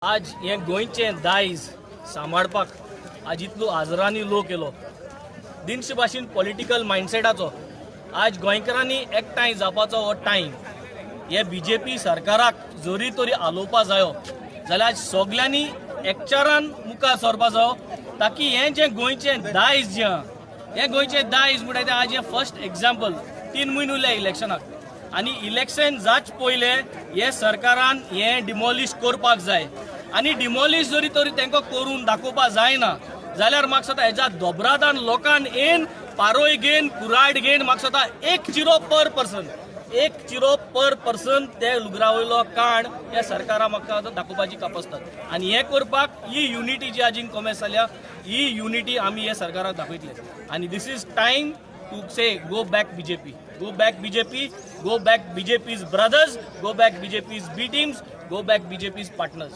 आज हे गोंयचे दायज सांबाळपाक आज इतलो आजरांनी लोक केलो दिनशे भाशेन पॉलिटिकल मायंडसेटाचो आज गोंयकारांनी एकठांय जावपाचो हो टायम हे बीजेपी सरकाराक जरी तरी आलोवपा जायो जाल्यार आज सगल्यांनी एकचारान मुखार सरपा जायो ताकी हे जे गोंयचे दायज जे हे गोंयचे दायज म्हणटा ते आज हे फर्स्ट एग्जाम्पल 3 म्हयने उरले इलेक्शनाक आनी इलेक्शन जाच पयले हे सरकारान हे डिमॉलिश करपाक जाय आनी डिमॉलिश जरी तरी तांकां करून दाखोवपाक जायना जाल्यार म्हाका दिसता हेच्या दोबरादान लोकांन येन पारोय घेन कुराड घेन म्हाका दिसता 1 चिरो पर पर्सन ते लुगरावयलो काण हे सरकाराक म्हाका दाखोवपाची कापासतात आनी हे करपाक ही युनिटी जी आज कॉमेस जाल्या ही युनिटी आमी हे सरकाराक दाखयतले आनी this is time to say go back BJP, go back BJP, go back BJP's brothers, go back BJP's B teams, go back BJP's partners.